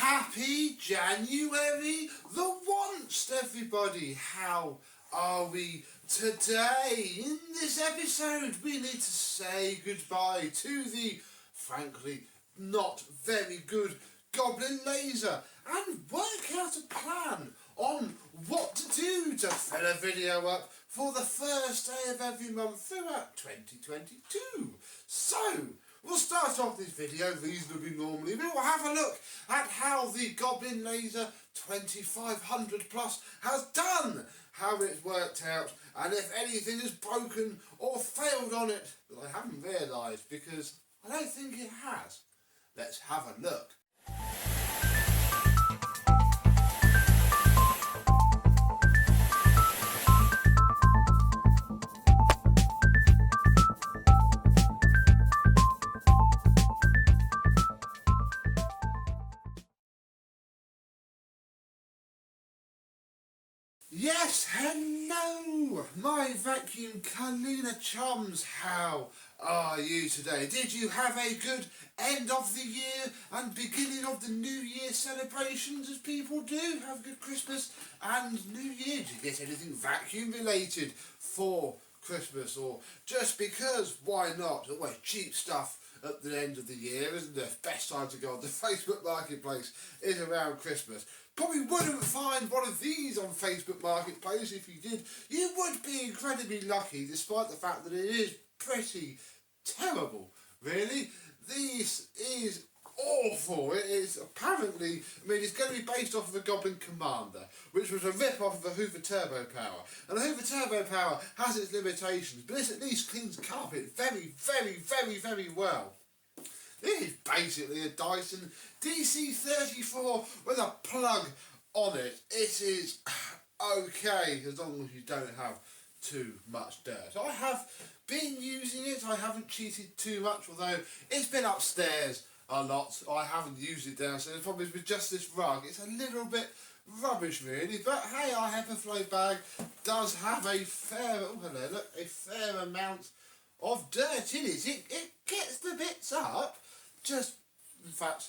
Happy January the once, everybody. How are we today? In this episode we need to say goodbye to the, frankly, not very good Goblin Laser and work out a plan on what to do to fill a video up for the first day of every month throughout 2022. So, we'll start off this video reasonably normally. We'll have a look at how the Goblin Laser 2500 Plus has done, how it's worked out, and if anything is broken or failed on it that I haven't realised, because I don't think it has. Let's have a look. Yes, hello, my vacuum cleaner chums. How are you today? Did you have a good end of the year and beginning of the New Year celebrations, as people do? Have a good Christmas and New Year. Did you get anything vacuum related for Christmas, or just because? Why not? Always cheap stuff at the end of the year, isn't it? Best time to go on the Facebook Marketplace is around Christmas. Probably wouldn't find one of these on Facebook Marketplace. If you did, you would be incredibly lucky, despite the fact that it is pretty terrible, really. This is awful. It is apparently, it's going to be based off of a Goblin Commander, which was a rip-off of a Hoover Turbo Power. And the Hoover Turbo Power has its limitations, but this at least cleans carpet very, very, very, very well. This is basically a Dyson DC34 with a plug on it. It is okay as long as you don't have too much dirt. I have been using it. I haven't cheated too much, although it's been upstairs a lot. I haven't used it downstairs. The problem is with just this rug, it's a little bit rubbish really, but hey, our HEPA bag does have a fair, a fair amount of dirt in it. It gets the bits up. Just, in fact,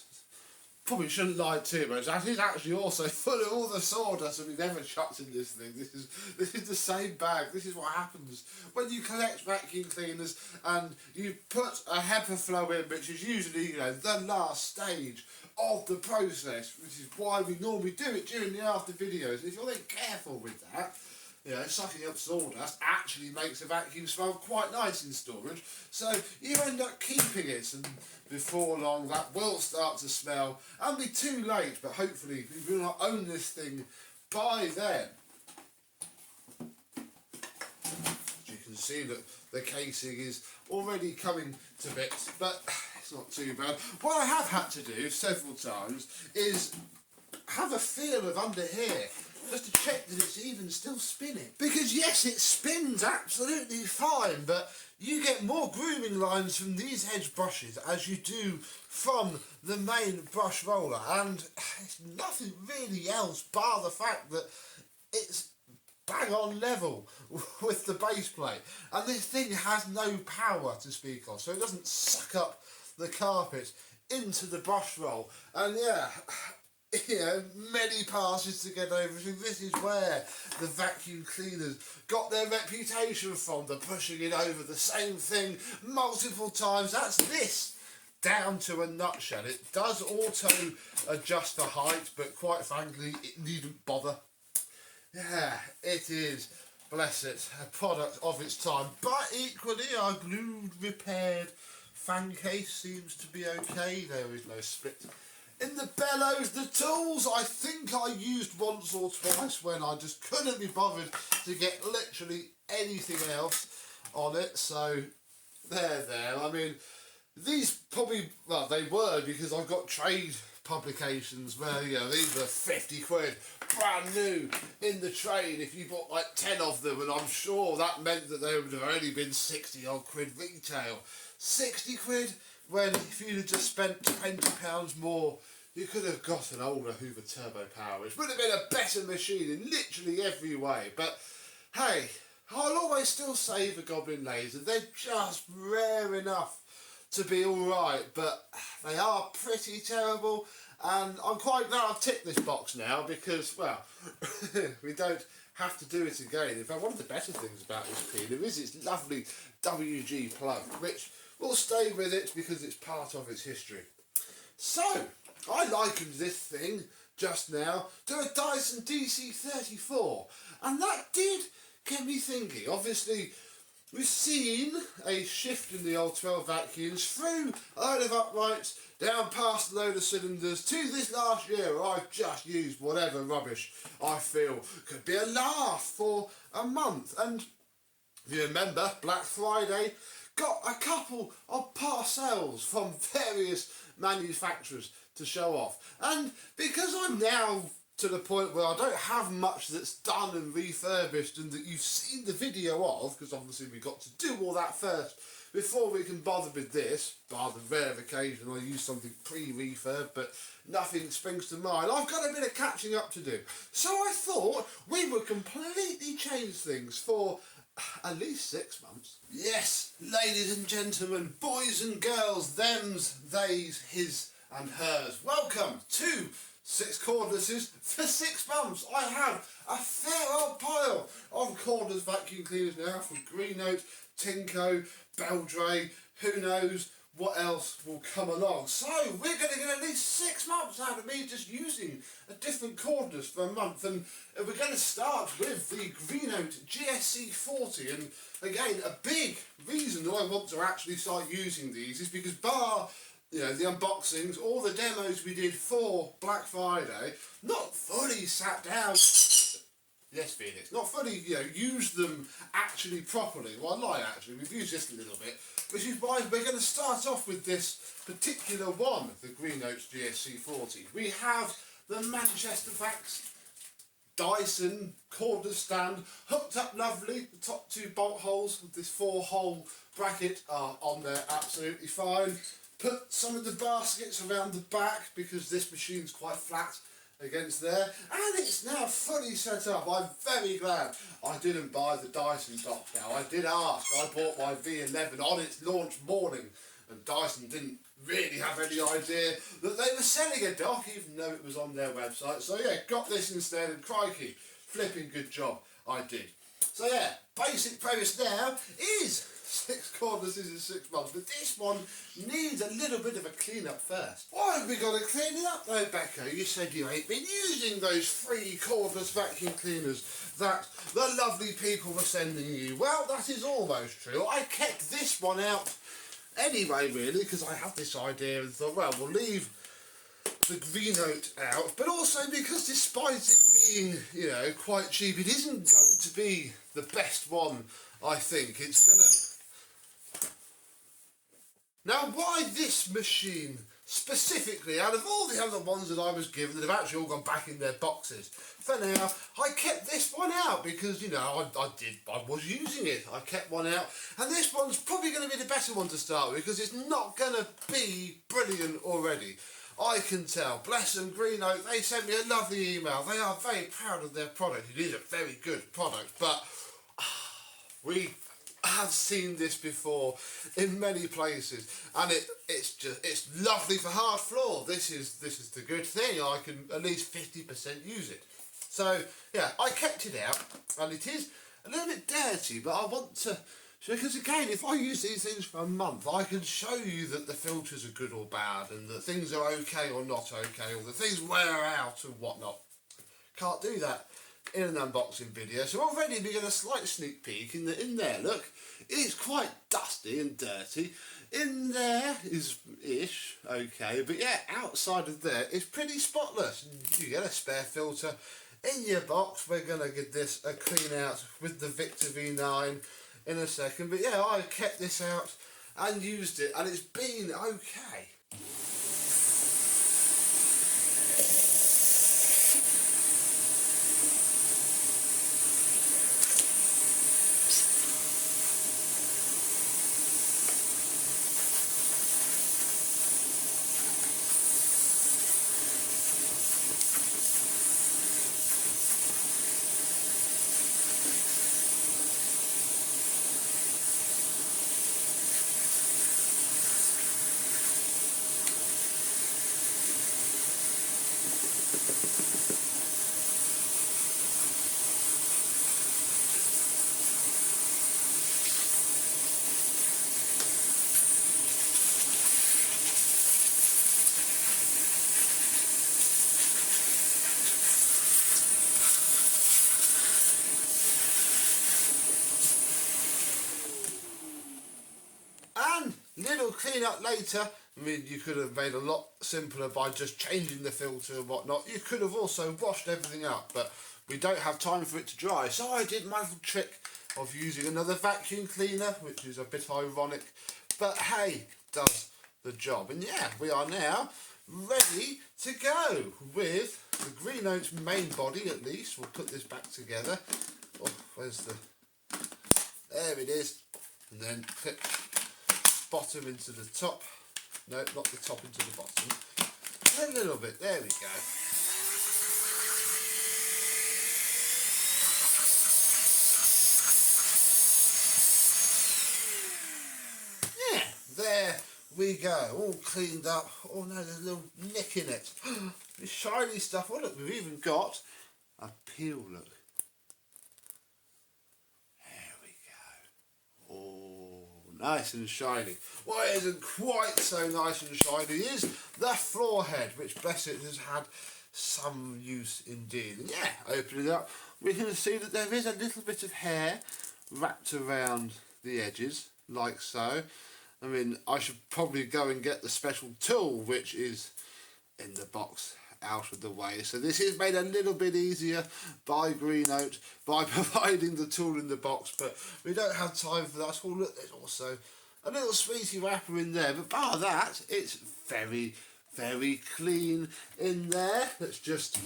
probably shouldn't lie too much. That is actually also full of all the sawdust that we've ever chucked in this thing. This is the same bag. This is what happens when you collect vacuum cleaners and you put a HEPA flow in, which is usually, the last stage of the process, which is why we normally do it during the after videos. And if you're then careful with that, sucking up sawdust actually makes a vacuum smell quite nice in storage, so you end up keeping it, and before long that will start to smell and be too late, but hopefully we will not own this thing by then. As you can see that the casing is already coming to bits, but it's not too bad. What I have had to do several times is have a feel of under here, just to check that it's even still spinning. Because yes, it spins absolutely fine, but you get more grooming lines from these edge brushes as you do from the main brush roller, and it's nothing really else bar the fact that it's bang on level with the base plate, and this thing has no power to speak of, so it doesn't suck up the carpet into the brush roll. And many passes to get over. So this is where the vacuum cleaners got their reputation from. They're pushing it over the same thing multiple times. That's this down to a nutshell. It does auto adjust for height, but quite frankly, it needn't bother. Yeah, it is, bless it, a product of its time. But equally, our glued, repaired fan case seems to be okay. There is no split in the bellows. The tools, I think I used once or twice when I just couldn't be bothered to get literally anything else on it. So they're there. These probably, well, they were, because I've got trade publications where, these were 50 quid, brand new in the trade if you bought like 10 of them, and I'm sure that meant that they would have only been 60 odd quid retail. 60 quid, when if you'd have just spent £20 more, you could have got an older Hoover Turbo Power, which would have been a better machine in literally every way. But hey, I'll always still say the Goblin Laser, they're just rare enough to be alright, but they are pretty terrible, and I'm quite glad I've ticked this box now because, well, we don't have to do it again. In fact, one of the better things about this cleaner is its lovely WG plug, which will stay with it because it's part of its history. So, I likened this thing just now to a Dyson DC34, and that did get me thinking. Obviously, we've seen a shift in the old 12 vacuums through a load of uprights, down past a load of cylinders, to this last year where I've just used whatever rubbish I feel could be a laugh for a month. And if you remember, Black Friday got a couple of parcels from various manufacturers to show off. And because I'm now to the point where I don't have much that's done and refurbished and that you've seen the video of, because obviously we've got to do all that first before we can bother with this, bar the rare occasion I use something pre-refurb, but nothing springs to mind. I've got a bit of catching up to do. So I thought we would completely change things for at least 6 months. Yes, ladies and gentlemen, boys and girls, thems, theys, his and hers. Welcome to 6 cordlesses for 6 months. I have a fair old pile of cordless vacuum cleaners now from Greenote, Tinko, Beldray, who knows what else will come along. So we're going to get at least 6 months out of me just using a different cordless for a month, and we're going to start with the Greenote GSC40. And again, a big reason that I want to actually start using these is because bar, you know, the unboxings, all the demos we did for Black Friday, not fully sat down. Yes, Phoenix, not fully, you know, used them actually properly. Well, I lie actually, we've used this a little bit, which is why we're going to start off with this particular one, the Greenote GSC40. We have the Manchester Vacs Dyson cordless stand, hooked up lovely. The top 2 bolt holes with this 4-hole bracket are on there absolutely fine. Put some of the baskets around the back because this machine's quite flat against there, and it's now fully set up. I'm very glad I didn't buy the Dyson dock now. I did ask. I bought my V11 on its launch morning, and Dyson didn't really have any idea that they were selling a dock, even though it was on their website. So yeah, got this instead, and crikey, flipping good job I did. So yeah, basic premise now is 6 cordlesses in 6 months, but this one needs a little bit of a clean up first. Why have we got to clean it up though, Becca? You said you ain't been using those free cordless vacuum cleaners that the lovely people were sending you. Well, that is almost true. I kept this one out anyway, really, because I had this idea and thought, well, we'll leave the Greenote out, but also because despite it being, you know, quite cheap, it isn't going to be the best one, I think. It's gonna... Now, why this machine specifically, out of all the other ones that I was given that have actually all gone back in their boxes? For now, I kept this one out because, you know, I was using it. I kept one out, and this one's probably going to be the better one to start with because it's not going to be brilliant already. I can tell. Bless them, Greenote, they sent me a lovely email. They are very proud of their product. It is a very good product, but we have seen this before in many places, and it's lovely for hard floor. This is the good thing. I can at least 50% use it. So yeah, I kept it out, and it is a little bit dirty, but I want to, because again, if I use these things for a month, I can show you that the filters are good or bad, and that things are okay or not okay, or that things wear out and whatnot. Can't do that in an unboxing video, so already we get a slight sneak peek in there. Look, it's quite dusty and dirty. In there is ish okay, but yeah, outside of there it's pretty spotless. You get a spare filter in your box. We're gonna get this a clean out with the Victor V9 in a second, but yeah, I kept this out and used it, and it's been okay. clean up later. I mean, you could have made a lot simpler by just changing the filter and whatnot. You could have also washed everything up, but we don't have time for it to dry. So I did my little trick of using another vacuum cleaner, which is a bit ironic, but hey, does the job. And yeah, we are now ready to go with the Greenote main body. At least we'll put this back together. Oh, where's the... There it is. And then clip bottom into the top. No, not the top into the bottom. A little bit. There we go. Yeah, there we go. All cleaned up. Oh no, there's a little nick in it. This shiny stuff. Oh look, we've even got a peel, look. Nice and shiny. What isn't quite so nice and shiny is the floor head, which, bless it, has had some use indeed. And yeah, opening it up, we can see that there is a little bit of hair wrapped around the edges, like so. I mean, I should probably go and get the special tool, which is in the box out of the way. So this is made a little bit easier by Greenote by providing the tool in the box, but we don't have time for that. Oh look, there's also a little sweetie wrapper in there, but bar that, it's very, very clean in there. Let's just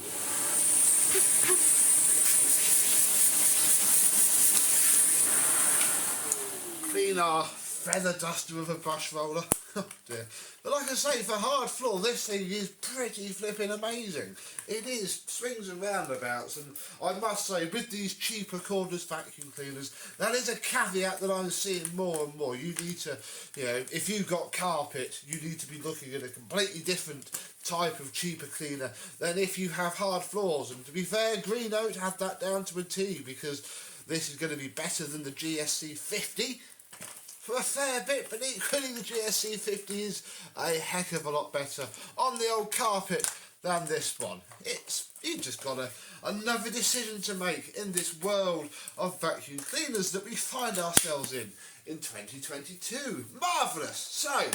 clean our feather duster with a brush roller. Oh dear. But like I say, for hard floor, this thing is pretty flipping amazing. It is, swings and roundabouts, and I must say, with these cheaper cordless vacuum cleaners, that is a caveat that I'm seeing more and more. You need to, you know, if you've got carpet, you need to be looking at a completely different type of cheaper cleaner than if you have hard floors. And to be fair, Greenote had that down to a T, because this is going to be better than the GSC40 for a fair bit, but equally the GSC40 is a heck of a lot better on the old carpet than this one. You've just got another decision to make in this world of vacuum cleaners that we find ourselves in 2022. Marvellous! So,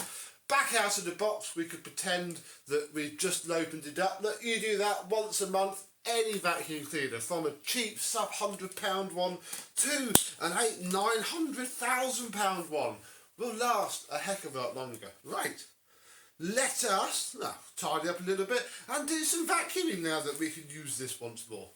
back out of the box, we could pretend that we've just opened it up. Look, you do that once a month. Any vacuum cleaner, from a cheap sub £100 one to an £900,000 one, will last a heck of a lot longer. Right, let us tidy up a little bit and do some vacuuming now that we can use this once more.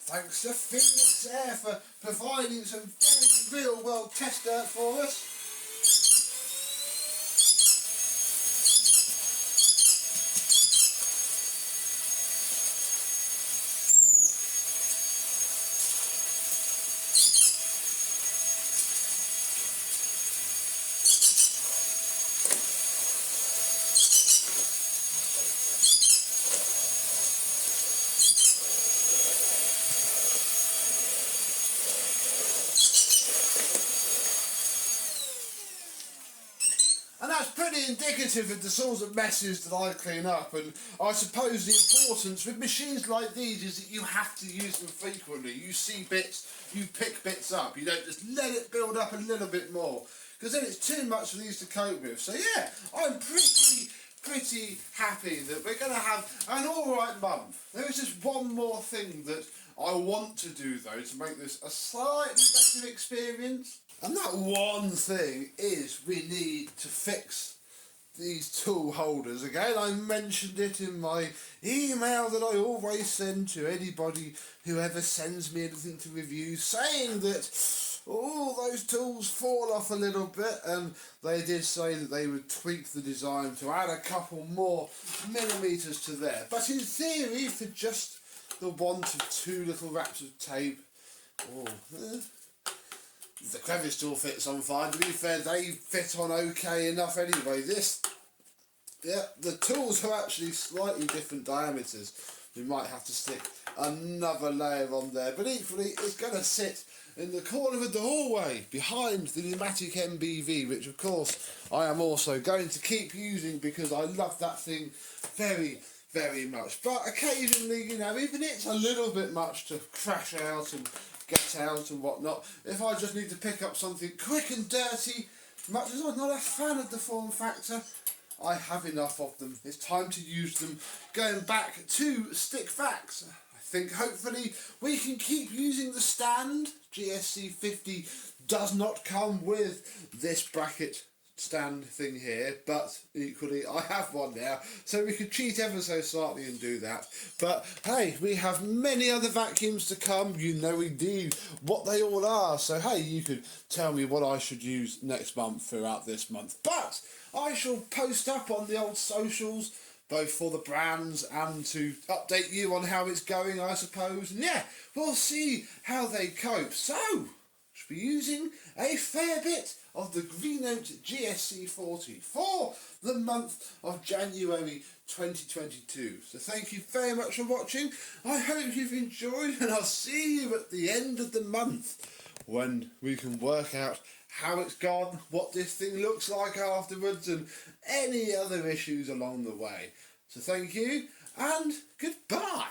Thanks to Phoenix Air for providing some very real world test dirt for us. And that's pretty indicative of the sorts of messes that I clean up, and I suppose the importance with machines like these is that you have to use them frequently. You see bits, you pick bits up, you don't just let it build up a little bit more, because then it's too much for these to cope with. So yeah, I'm pretty happy that we're going to have an alright month. There is just one more thing that I want to do though to make this a slightly better experience. And that one thing is we need to fix these tool holders. Again, I mentioned it in my email that I always send to anybody who ever sends me anything to review, saying that those tools fall off a little bit, and they did say that they would tweak the design to add a couple more millimetres to there. But in theory, for just the 1 to 2 little wraps of tape, the crevice tool fits on fine. To be fair, they fit on okay enough anyway. The tools are actually slightly different diameters. We might have to stick another layer on there, but equally it's going to sit in the corner of the hallway behind the pneumatic MBV, which of course I am also going to keep using because I love that thing very, very much. But occasionally, you know, even it's a little bit much to crash out and get out and whatnot. If I just need to pick up something quick and dirty, much as I'm not a fan of the form factor, I have enough of them. It's time to use them. Going back to stick Vacs, I think hopefully we can keep using the stand. GSC40 does not come with this bracket stand thing here, but equally I have one now, so we could cheat ever so slightly and do that. But hey, we have many other vacuums to come. You know indeed what they all are, so hey, you could tell me what I should use next month throughout this month. But I shall post up on the old socials, both for the brands and to update you on how it's going, I suppose. And yeah, we'll see how they cope. So should be using a fair bit of the Greenote GSC40 for the month of January 2022. So thank you very much for watching. I hope you've enjoyed, and I'll see you at the end of the month when we can work out how it's gone, what this thing looks like afterwards, and any other issues along the way. So thank you and goodbye.